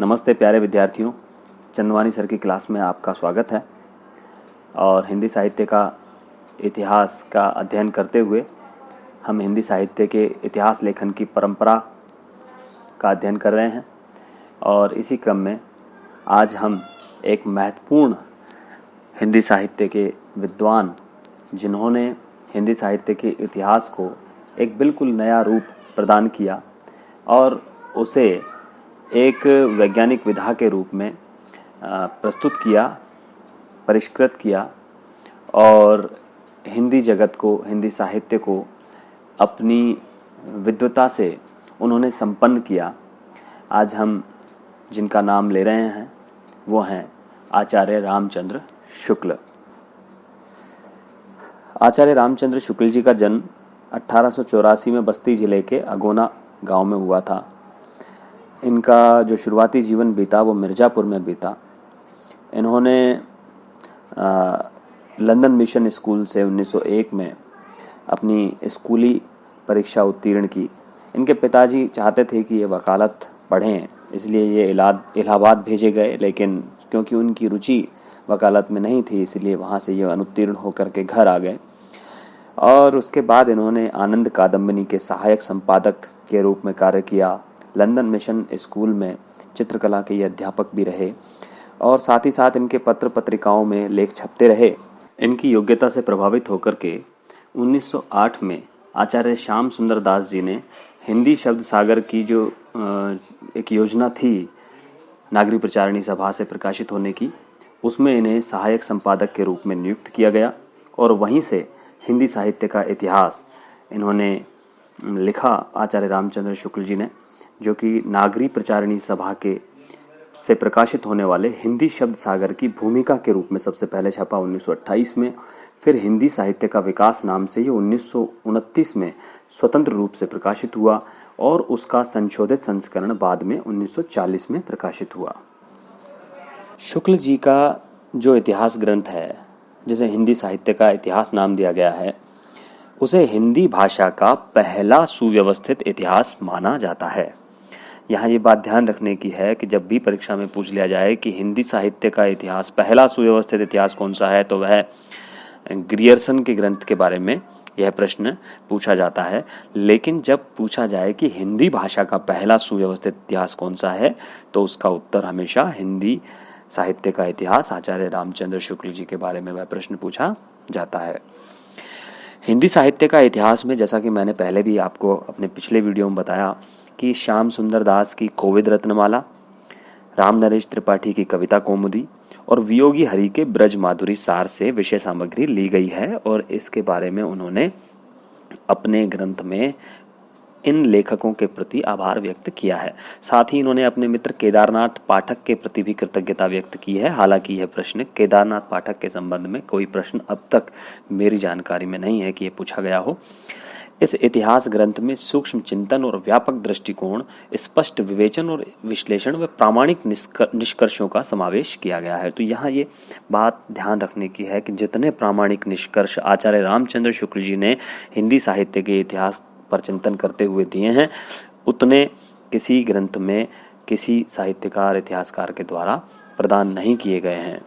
नमस्ते प्यारे विद्यार्थियों, चंदवानी सर की क्लास में आपका स्वागत है। और हिंदी साहित्य का इतिहास का अध्ययन करते हुए हम हिंदी साहित्य के इतिहास लेखन की परंपरा का अध्ययन कर रहे हैं। और इसी क्रम में आज हम एक महत्वपूर्ण हिंदी साहित्य के विद्वान, जिन्होंने हिंदी साहित्य के इतिहास को एक बिल्कुल नया रूप प्रदान किया और उसे एक वैज्ञानिक विधा के रूप में प्रस्तुत किया, परिष्कृत किया और हिंदी जगत को, हिंदी साहित्य को अपनी विद्वता से उन्होंने संपन्न किया। आज हम जिनका नाम ले रहे हैं वो हैं आचार्य रामचंद्र शुक्ल। आचार्य रामचंद्र शुक्ल जी का जन्म 1884 में बस्ती जिले के अगोना गांव में हुआ था। इनका जो शुरुआती जीवन बीता वो मिर्ज़ापुर में बीता। इन्होंने लंदन मिशन स्कूल से 1901 में अपनी स्कूली परीक्षा उत्तीर्ण की। इनके पिताजी चाहते थे कि ये वकालत पढ़ें, इसलिए ये इलाहाबाद भेजे गए, लेकिन क्योंकि उनकी रुचि वकालत में नहीं थी, इसलिए वहाँ से ये अनुत्तीर्ण होकर के घर आ गए। और उसके बाद इन्होंने आनंद कादम्बिनी के सहायक संपादक के रूप में कार्य किया। लंदन मिशन स्कूल में चित्रकला के ये अध्यापक भी रहे और साथ ही साथ इनके पत्र पत्रिकाओं में लेख छपते रहे। इनकी योग्यता से प्रभावित होकर के 1908 में आचार्य श्याम सुंदर दास जी ने हिंदी शब्द सागर की जो एक योजना थी नागरी प्रचारिणी सभा से प्रकाशित होने की, उसमें इन्हें सहायक संपादक के रूप में नियुक्त किया गया और वहीं से हिंदी साहित्य का इतिहास इन्होंने लिखा। आचार्य रामचंद्र शुक्ल जी ने, जो कि नागरी प्रचारिणी सभा के से प्रकाशित होने वाले हिंदी शब्द सागर की भूमिका के रूप में सबसे पहले छपा 1928 में। फिर हिंदी साहित्य का विकास नाम से ये 1929 में स्वतंत्र रूप से प्रकाशित हुआ और उसका संशोधित संस्करण बाद में 1940 में प्रकाशित हुआ। शुक्ल जी का जो इतिहास ग्रंथ है, जिसे हिंदी साहित्य का इतिहास नाम दिया गया है, उसे हिंदी भाषा का पहला सुव्यवस्थित इतिहास माना जाता है। यहाँ ये बात ध्यान रखने की है कि जब भी परीक्षा में पूछ लिया जाए कि हिंदी साहित्य का इतिहास, पहला सुव्यवस्थित इतिहास कौन सा है, तो वह ग्रियर्सन के ग्रंथ के बारे में यह प्रश्न पूछा जाता है। लेकिन जब पूछा जाए कि हिंदी भाषा का पहला सुव्यवस्थित इतिहास कौन सा है, तो उसका उत्तर हमेशा हिंदी साहित्य का इतिहास आचार्य रामचंद्र शुक्ल जी के बारे में वह प्रश्न पूछा जाता है। हिंदी साहित्य का इतिहास में, जैसा कि मैंने पहले भी आपको अपने पिछले वीडियो में बताया, कि श्याम सुंदर दास की कोविद रत्नमाला, राम नरेश त्रिपाठी की कविता कौमुदी और वियोगी हरि के ब्रज माधुरी सार से विषय सामग्री ली गई है और इसके बारे में उन्होंने अपने ग्रंथ में इन लेखकों के प्रति आभार व्यक्त किया है। साथ ही इन्होंने अपने मित्र केदारनाथ पाठक के प्रति भी कृतज्ञता व्यक्त की है। हालांकि यह प्रश्न, केदारनाथ पाठक के संबंध में कोई प्रश्न अब तक मेरी जानकारी में नहीं है कि यह पूछा गया हो। इस इतिहास ग्रंथ में सूक्ष्म चिंतन और व्यापक दृष्टिकोण, स्पष्ट विवेचन और विश्लेषण व प्रामाणिक निष्कर्षों का समावेश किया गया है। तो यहाँ ये बात ध्यान रखने की है कि जितने प्रामाणिक निष्कर्ष आचार्य रामचंद्र शुक्ल जी ने हिंदी साहित्य के इतिहास पर चिंतन करते हुए दिए हैं, उतने किसी ग्रंथ में किसी साहित्यकार, इतिहासकार के द्वारा प्रदान नहीं किए गए हैं।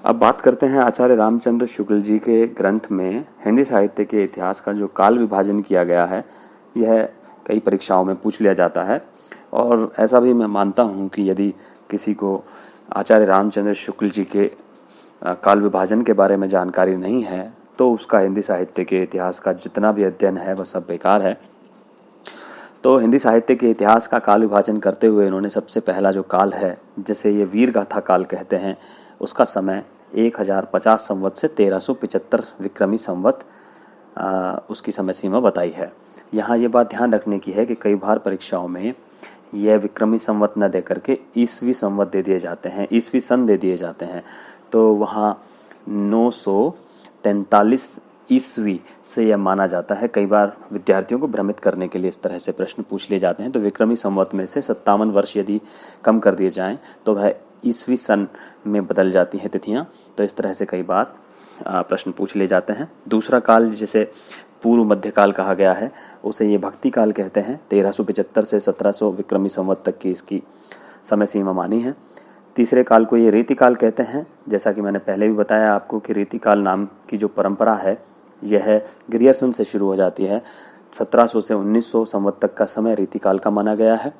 अब बात करते हैं आचार्य रामचंद्र शुक्ल जी के ग्रंथ में हिंदी साहित्य के इतिहास का जो काल विभाजन किया गया है। यह कई परीक्षाओं में पूछ लिया जाता है और ऐसा भी मैं मानता हूँ कि यदि किसी को आचार्य रामचंद्र शुक्ल जी के काल विभाजन के बारे में जानकारी नहीं है, तो उसका हिंदी साहित्य के इतिहास का जितना भी अध्ययन है वह सब बेकार है। तो हिंदी साहित्य के इतिहास का काल विभाजन करते हुए इन्होंने सबसे पहला जो काल है, जिसे ये वीर गाथा काल कहते हैं, उसका समय 1050 संवत से 1375 विक्रमी संवत उसकी समय सीमा बताई है। यहाँ ये बात ध्यान रखने की है कि कई बार परीक्षाओं में यह विक्रमी संवत न दे करके ईसवी संवत दे दिए जाते हैं, ईसवी सन दे दिए जाते हैं। तो वहाँ 943 ईस्वी से यह माना जाता है। कई बार विद्यार्थियों को भ्रमित करने के लिए इस तरह से प्रश्न पूछ लिए जाते हैं। तो विक्रमी संवत में से 57 वर्ष यदि कम कर दिए जाएं तो वह ईस्वी सन में बदल जाती हैं तिथियां। तो इस तरह से कई बार प्रश्न पूछ लिए जाते हैं। दूसरा काल जिसे पूर्व मध्यकाल कहा गया है, उसे ये भक्ति काल कहते हैं। 1375 से 1700 विक्रमी संवत तक की इसकी समय सीमा मानी है। तीसरे काल को ये रीतिकाल कहते हैं। जैसा कि मैंने पहले भी बताया आपको कि रीतिकाल नाम की जो परंपरा है यह ग्रियर्सन से शुरू हो जाती है। 1700 से 1900 संवत तक का समय रीतिकाल का माना गया है।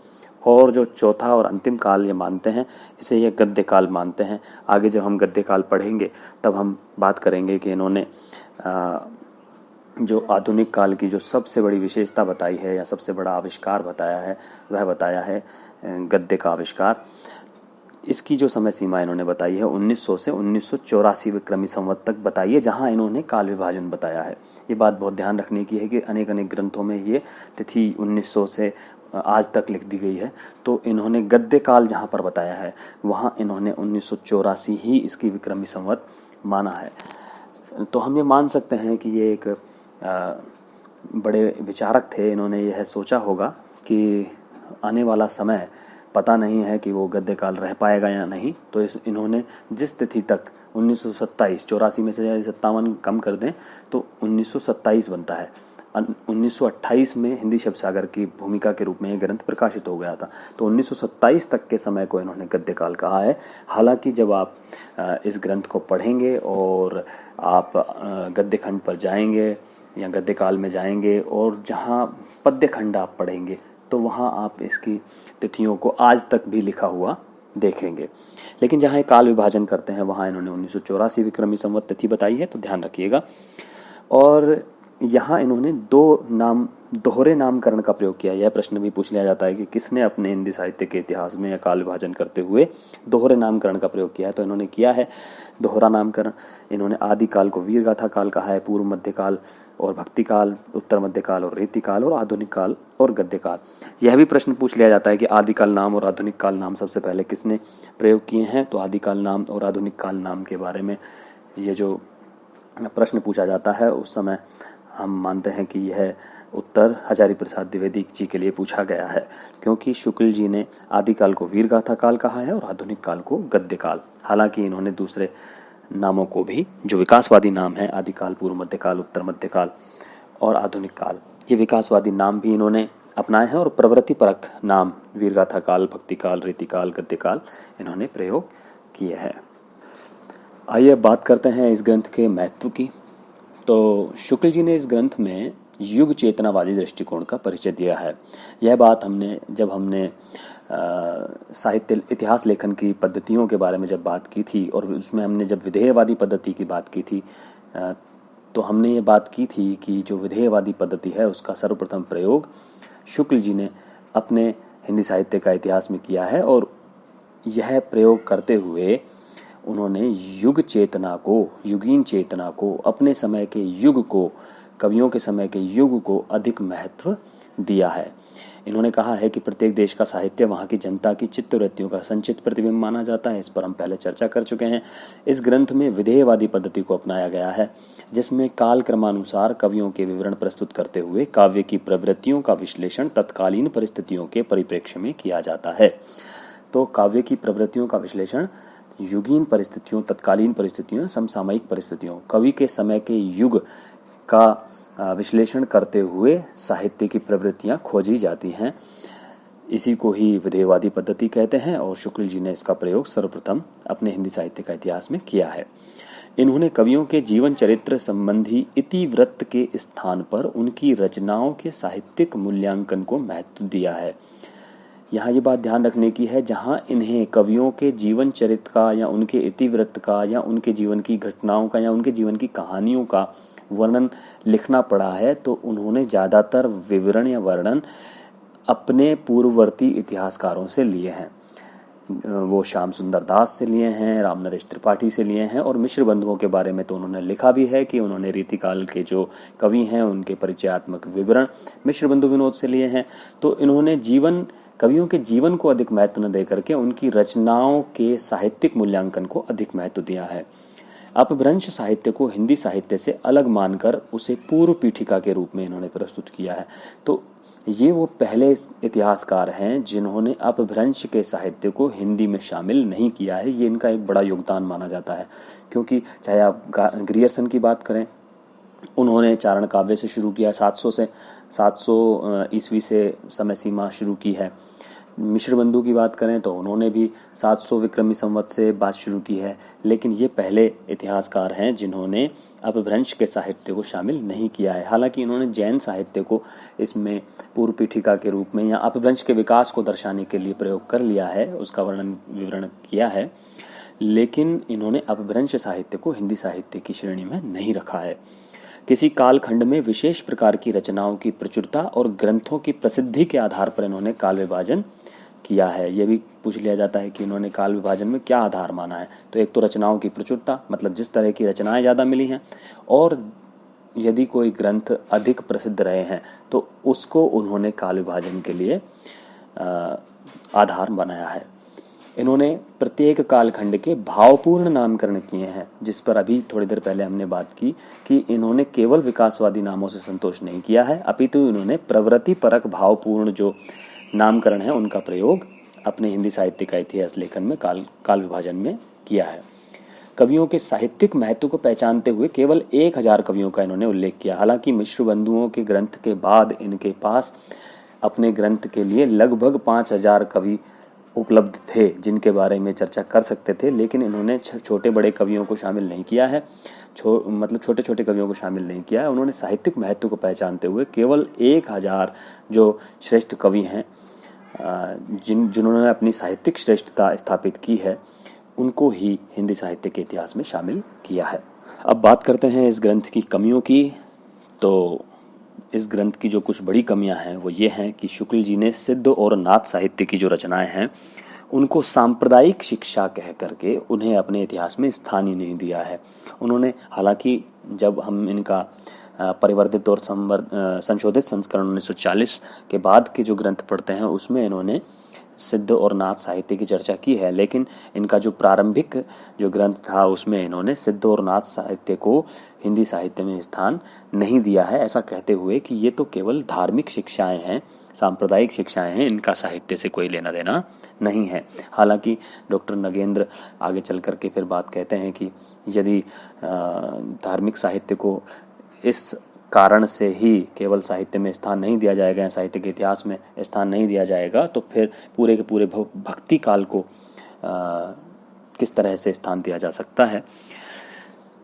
और जो चौथा और अंतिम काल ये मानते हैं, इसे ये गद्य काल मानते हैं। आगे जब हम गद्य काल पढ़ेंगे तब हम बात करेंगे कि इन्होंने जो आधुनिक काल की जो सबसे बड़ी विशेषता बताई है या सबसे बड़ा आविष्कार बताया है, वह बताया है गद्य का आविष्कार। इसकी जो समय सीमा इन्होंने बताई है 1900 से 1984 विक्रमी संवत तक बताई है, जहाँ इन्होंने काल विभाजन बताया है। ये बात बहुत ध्यान रखने की है कि अनेक अनेक ग्रंथों में ये तिथि 1900 से आज तक लिख दी गई है, तो इन्होंने गद्य काल जहाँ पर बताया है वहाँ इन्होंने 1984 ही इसकी विक्रमी संवत माना है। तो हम ये मान सकते हैं कि ये एक बड़े विचारक थे। इन्होंने यह सोचा होगा कि आने वाला समय पता नहीं है कि वो गद्य काल रह पाएगा या नहीं, तो इन्होंने जिस तिथि तक 1927, 84 में से 57 कम कर दें तो 1927 बनता है। 1928 में हिंदी शब्द सागर की भूमिका के रूप में ये ग्रंथ प्रकाशित हो गया था, तो 1927 तक के समय को इन्होंने गद्य काल कहा है। हालांकि जब आप इस ग्रंथ को पढ़ेंगे और आप गद्य खंड पर जाएंगे या गद्य काल में जाएंगे और जहाँ पद्य खंड आप पढ़ेंगे तो वहाँ आप इसकी तिथियों को आज तक भी लिखा हुआ देखेंगे। लेकिन जहाँ ये काल विभाजन करते हैं वहाँ इन्होंने 1984 विक्रमी संवत तिथि बताई है, तो ध्यान रखिएगा। और यहाँ इन्होंने दोहरे नामकरण का प्रयोग किया। यह प्रश्न भी पूछ लिया जाता है कि किसने अपने हिंदी साहित्य के इतिहास में या काल विभाजन करते हुए दोहरे नामकरण का प्रयोग किया है, तो इन्होंने किया है दोहरा नामकरण। इन्होंने आदि काल को वीर गाथा काल कहा है, पूर्व मध्य काल और भक्ति काल, उत्तर मध्य काल और रीति काल, और आधुनिक काल और गद्य काल। यह भी प्रश्न पूछ लिया जाता है कि आदिकाल नाम और आधुनिक काल नाम सबसे पहले किसने प्रयोग किए हैं, तो आदिकाल नाम और आधुनिक काल नाम के बारे में ये जो प्रश्न पूछा जाता है उस समय हम मानते हैं कि यह उत्तर हजारी प्रसाद द्विवेदी जी के लिए पूछा गया है, क्योंकि शुक्ल जी ने आदिकाल को वीर गाथा काल कहा है और आधुनिक काल को गद्य काल। हालांकि इन्होंने दूसरे नामों को भी, जो विकासवादी नाम है, आदिकाल, पूर्व मध्यकाल, उत्तर मध्यकाल और आधुनिक काल, ये विकासवादी नाम भी इन्होंने अपनाए हैं और प्रवृत्ति परक नाम वीर गाथा काल, भक्ति काल, रीति काल, गद्य काल इन्होंने प्रयोग किए हैं। आइए बात करते हैं इस ग्रंथ के महत्व की। तो शुक्ल जी ने इस ग्रंथ में युग चेतनावादी दृष्टिकोण का परिचय दिया है। यह बात जब हमने साहित्य इतिहास लेखन की पद्धतियों के बारे में जब बात की थी और उसमें हमने जब विधेयवादी पद्धति की बात की थी, तो हमने ये बात की थी कि जो विधेयवादी पद्धति है उसका सर्वप्रथम प्रयोग शुक्ल जी ने अपने हिंदी साहित्य का इतिहास में किया है, और यह प्रयोग करते हुए उन्होंने युग चेतना को, युगीन चेतना को, अपने समय के युग को, कवियों के समय के युग को अधिक महत्व दिया है। इन्होंने कहा है कि प्रत्येक देश का साहित्य वहाँ की जनता की चित्तवृत्तियों का संचित प्रतिबिंब माना जाता है। इस पर हम पहले चर्चा कर चुके हैं। इस ग्रंथ में विधेयवादी पद्धति को अपनाया गया है, जिसमें काल क्रमानुसार कवियों के विवरण प्रस्तुत करते हुए काव्य की प्रवृत्तियों का विश्लेषण तत्कालीन परिस्थितियों के परिप्रेक्ष्य में किया जाता है। तो काव्य की प्रवृत्तियों का विश्लेषण युगीन परिस्थितियों, तत्कालीन परिस्थितियों, समसामयिक परिस्थितियों, कवि के समय के युग का विश्लेषण करते हुए साहित्य की प्रवृत्तियां खोजी जाती हैं। इसी को ही विधेयवादी पद्धति कहते हैं, और शुक्ल जी ने इसका प्रयोग सर्वप्रथम अपने हिंदी साहित्य का इतिहास में किया है। इन्होंने कवियों के जीवन चरित्र संबंधी इतिवृत्त के स्थान पर उनकी रचनाओं के साहित्यिक मूल्यांकन को महत्व दिया है। यहाँ ये बात ध्यान रखने की है, जहाँ इन्हें कवियों के जीवन चरित्र का या उनके इतिवृत्त का या उनके जीवन की घटनाओं का या उनके जीवन की कहानियों का वर्णन लिखना पड़ा है, तो उन्होंने ज़्यादातर विवरण या वर्णन अपने पूर्ववर्ती इतिहासकारों से लिए हैं। वो श्याम सुंदर दास से लिए हैं, रामनरेश त्रिपाठी से लिए हैं, और मिश्र बंधुओं के बारे में तो उन्होंने लिखा भी है कि उन्होंने रीतिकाल के जो कवि हैं उनके परिचयात्मक विवरण मिश्र बंधु विनोद से लिए हैं। तो इन्होंने कवियों के जीवन को अधिक महत्व न देकर के उनकी रचनाओं के साहित्यिक मूल्यांकन को अधिक महत्व दिया है। अपभ्रंश साहित्य को हिंदी साहित्य से अलग मानकर उसे पूर्व पीठिका के रूप में इन्होंने प्रस्तुत किया है। तो ये वो पहले इतिहासकार हैं जिन्होंने अपभ्रंश के साहित्य को हिंदी में शामिल नहीं किया है। ये इनका एक बड़ा योगदान माना जाता है, क्योंकि चाहे आप ग्रियर्सन की बात करें उन्होंने चारण काव्य से शुरू किया, 700 ईस्वी से समय सीमा शुरू की है। मिश्रबंधु की बात करें तो उन्होंने भी 700 विक्रमी संवत से बात शुरू की है, लेकिन ये पहले इतिहासकार हैं जिन्होंने अपभ्रंश के साहित्य को शामिल नहीं किया है। हालांकि इन्होंने जैन साहित्य को इसमें पूर्व पीठिका के रूप में या अपभ्रंश के विकास को दर्शाने के लिए प्रयोग कर लिया है, उसका विवरण किया है, लेकिन इन्होंने अपभ्रंश साहित्य को हिंदी साहित्य की श्रेणी में नहीं रखा है। किसी कालखंड में विशेष प्रकार की रचनाओं की प्रचुरता और ग्रंथों की प्रसिद्धि के आधार पर इन्होंने काल विभाजन किया है। यह भी पूछ लिया जाता है कि इन्होंने काल विभाजन में क्या आधार माना है। तो एक तो रचनाओं की प्रचुरता, मतलब जिस तरह की रचनाएं ज़्यादा मिली हैं, और यदि कोई ग्रंथ अधिक प्रसिद्ध रहे हैं तो उसको उन्होंने काल विभाजन के लिए आधार बनाया है। इन्होंने प्रत्येक कालखंड के भावपूर्ण नामकरण किए हैं, जिस पर अभी थोड़ी देर पहले हमने बात की कि इन्होंने केवल विकासवादी नामों से संतोष नहीं किया है, अपितु इन्होंने प्रवृत्ति परक भावपूर्ण जो नामकरण है उनका प्रयोग अपने हिंदी साहित्य का इतिहास लेखन में काल विभाजन में किया है। कवियों के साहित्यिक महत्व को पहचानते हुए केवल 1000 कवियों का इन्होंने उल्लेख किया। हालांकि मिश्र बंधुओं के ग्रंथ के बाद इनके पास अपने ग्रंथ के लिए लगभग 5000 कवि उपलब्ध थे जिनके बारे में चर्चा कर सकते थे, लेकिन इन्होंने छोटे बड़े कवियों को शामिल नहीं किया है, मतलब छोटे छोटे कवियों को शामिल नहीं किया है। उन्होंने साहित्यिक महत्व को पहचानते हुए केवल 1000 जो श्रेष्ठ कवि हैं जिन्होंने अपनी साहित्यिक श्रेष्ठता स्थापित की है, उनको ही हिंदी साहित्य के इतिहास में शामिल किया है। अब बात करते हैं इस ग्रंथ की कमियों की। तो इस ग्रंथ की जो कुछ बड़ी कमियां हैं वो ये हैं कि शुक्ल जी ने सिद्ध और नाथ साहित्य की जो रचनाएं हैं उनको सांप्रदायिक शिक्षा कह करके उन्हें अपने इतिहास में स्थान ही नहीं दिया है। उन्होंने, हालांकि जब हम इनका परिवर्तित और संशोधित संस्करण 1940 के बाद के जो ग्रंथ पढ़ते हैं उसमें इन्होंने सिद्ध और नाथ साहित्य की चर्चा की है, लेकिन इनका जो प्रारंभिक जो ग्रंथ था उसमें इन्होंने सिद्ध और नाथ साहित्य को हिंदी साहित्य में स्थान नहीं दिया है, ऐसा कहते हुए कि ये तो केवल धार्मिक शिक्षाएं हैं, सांप्रदायिक शिक्षाएं हैं, इनका साहित्य से कोई लेना देना नहीं है। हालांकि डॉक्टर नगेंद्र आगे चल करके फिर बात कहते हैं कि यदि धार्मिक साहित्य को इस कारण से ही केवल साहित्य में स्थान नहीं दिया जाएगा या साहित्य के इतिहास में स्थान नहीं दिया जाएगा तो फिर पूरे के पूरे भक्ति काल को किस तरह से स्थान दिया जा सकता है।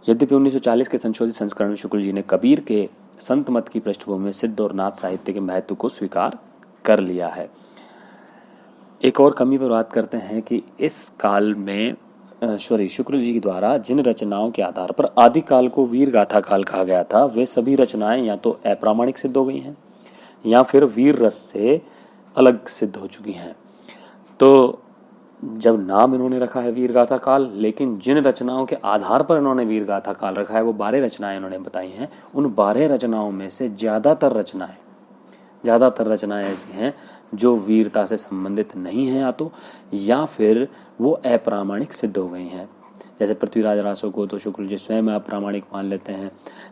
यद्यपि 1940 के संशोधित संस्करण में शुक्ल जी ने कबीर के संत मत की पृष्ठभूमि में सिद्ध और नाथ साहित्य के महत्व को स्वीकार कर लिया है। एक और कमी पर बात करते हैं कि इस काल में शुक्ल जी द्वारा जिन रचनाओं के आधार पर आदिकाल को वीर गाथा काल कहा गया था वे सभी रचनाएं या तो अप्रामाणिक सिद्ध हो गई हैं या फिर वीर रस से अलग सिद्ध हो चुकी हैं। तो जब नाम इन्होंने रखा है वीर गाथा काल, लेकिन जिन रचनाओं के आधार पर इन्होंने वीर गाथा काल रखा है वो 12 रचनाएं इन्होंने बताई हैं। उन 12 रचनाओं में से ज़्यादातर रचनाएं ऐसी हैं जो वीरता से संबंधित नहीं हैं या फिर वो अप्रामाणिक सिद्ध हो गई हैं। जैसे पृथ्वीराज रासो को तो शुक्ल जी स्वयं अप्रामाणिक मान लेते हैं।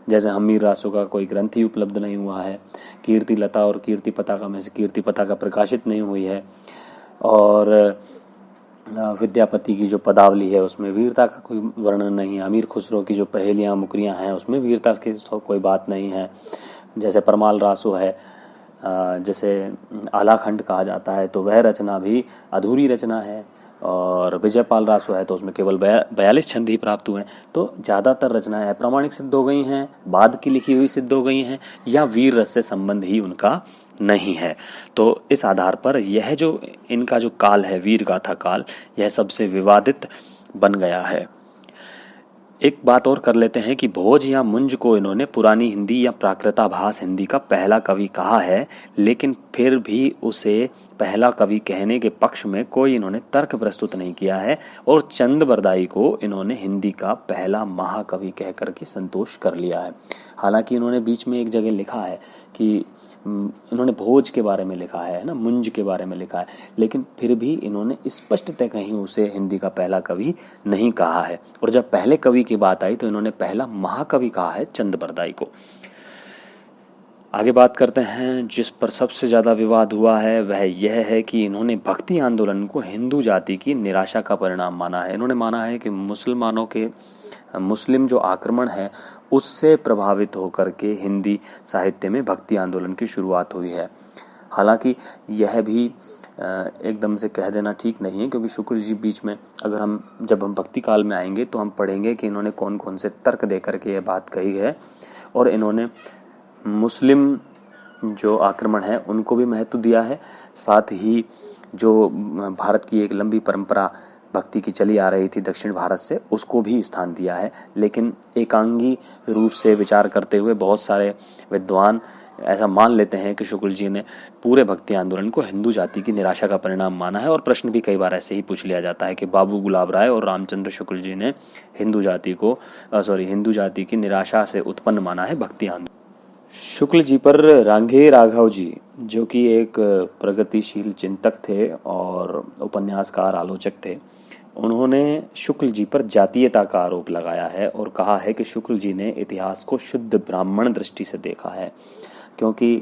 जैसे हमीर रासो का कोई ग्रंथ ही उपलब्ध नहीं हुआ है। कीर्ति लता और कीर्ति पताका में से कीर्ति पताका प्रकाशित नहीं हुई है। और विद्यापति की जो पदावली है उसमें वीरता का कोई वर्णन नहीं है। अमीर खुसरो की जो पहेलियाँ मुकरियाँ हैं उसमें वीरता की कोई बात नहीं है। जैसे परमाल रासो है, जैसे आलाखंड कहा जाता है तो वह रचना भी अधूरी रचना है। और विजयपाल रासो है तो उसमें केवल 42 छंद ही प्राप्त हुए हैं। तो ज़्यादातर रचनाएं अप्रामाणिक सिद्ध हो गई हैं, बाद की लिखी हुई सिद्ध हो गई हैं, या वीर रस से संबंध ही उनका नहीं है। तो इस आधार पर यह जो इनका जो काल है वीर गाथा काल, यह सबसे विवादित बन गया है। एक बात और कर लेते हैं कि भोज या मुंज को इन्होंने पुरानी हिंदी या प्राकृताभास हिंदी का पहला कवि कहा है, लेकिन फिर भी उसे पहला कवि कहने के पक्ष में कोई इन्होंने तर्क प्रस्तुत नहीं किया है। और चंद बरदाई को इन्होंने हिंदी का पहला महाकवि कह करके संतोष कर लिया है। हालांकि इन्होंने बीच में एक जगह लिखा है कि इन्होंने भोज के बारे में लिखा है ना, मुंज के बारे में लिखा है, लेकिन फिर भी इन्होंने स्पष्टतः कहीं उसे हिंदी का पहला कवि नहीं कहा है। और जब पहले कवि की बात आई तो इन्होंने पहला महाकवि कहा है चंद बरदाई को। आगे बात करते हैं जिस पर सबसे ज़्यादा विवाद हुआ है वह यह है कि इन्होंने भक्ति आंदोलन को हिंदू जाति की निराशा का परिणाम माना है। इन्होंने माना है कि मुसलमानों के मुस्लिम जो आक्रमण है उससे प्रभावित होकर के हिंदी साहित्य में भक्ति आंदोलन की शुरुआत हुई है। हालांकि यह भी एकदम से कह देना ठीक नहीं है, क्योंकि शुक्ल जी बीच में जब हम भक्ति काल में आएंगे तो हम पढ़ेंगे कि इन्होंने कौन कौन से तर्क दे करके ये बात कही है, और इन्होंने मुस्लिम जो आक्रमण है उनको भी महत्व दिया है। साथ ही जो भारत की एक लंबी परंपरा भक्ति की चली आ रही थी दक्षिण भारत से, उसको भी स्थान दिया है। लेकिन एकांगी रूप से विचार करते हुए बहुत सारे विद्वान ऐसा मान लेते हैं कि शुक्ल जी ने पूरे भक्ति आंदोलन को हिंदू जाति की निराशा का परिणाम माना है। और प्रश्न भी कई बार ऐसे ही पूछ लिया जाता है कि बाबू गुलाब राय और रामचंद्र शुक्ल जी ने हिंदू जाति की निराशा से उत्पन्न माना है भक्ति आंदोलन। शुक्ल जी पर रांघे राघव जी, जो कि एक प्रगतिशील चिंतक थे और उपन्यासकार आलोचक थे, उन्होंने शुक्ल जी पर जातीयता का आरोप लगाया है और कहा है कि शुक्ल जी ने इतिहास को शुद्ध ब्राह्मण दृष्टि से देखा है। क्योंकि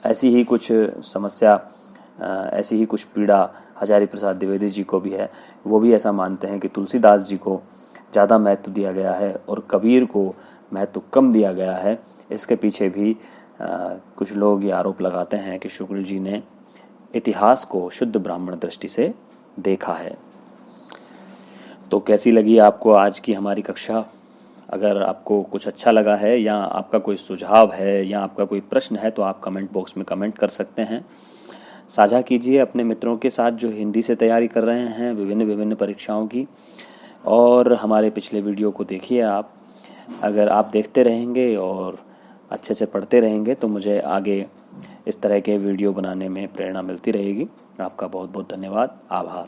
ऐसी ही कुछ समस्या, ऐसी ही कुछ पीड़ा हजारी प्रसाद द्विवेदी जी को भी है। वो भी ऐसा मानते हैं कि तुलसीदास जी को ज़्यादा महत्व दिया गया है और कबीर को महत्व कम दिया गया है। इसके पीछे भी कुछ लोग ये आरोप लगाते हैं कि शुक्ल जी ने इतिहास को शुद्ध ब्राह्मण दृष्टि से देखा है। तो कैसी लगी आपको आज की हमारी कक्षा? अगर आपको कुछ अच्छा लगा है या आपका कोई सुझाव है या आपका कोई प्रश्न है तो आप कमेंट बॉक्स में कमेंट कर सकते हैं। साझा कीजिए अपने मित्रों के साथ जो हिंदी से तैयारी कर रहे हैं विभिन्न परीक्षाओं की, और हमारे पिछले वीडियो को देखिए आप। अगर आप देखते रहेंगे और अच्छे से पढ़ते रहेंगे तो मुझे आगे इस तरह के वीडियो बनाने में प्रेरणा मिलती रहेगी। आपका बहुत बहुत धन्यवाद, आभार।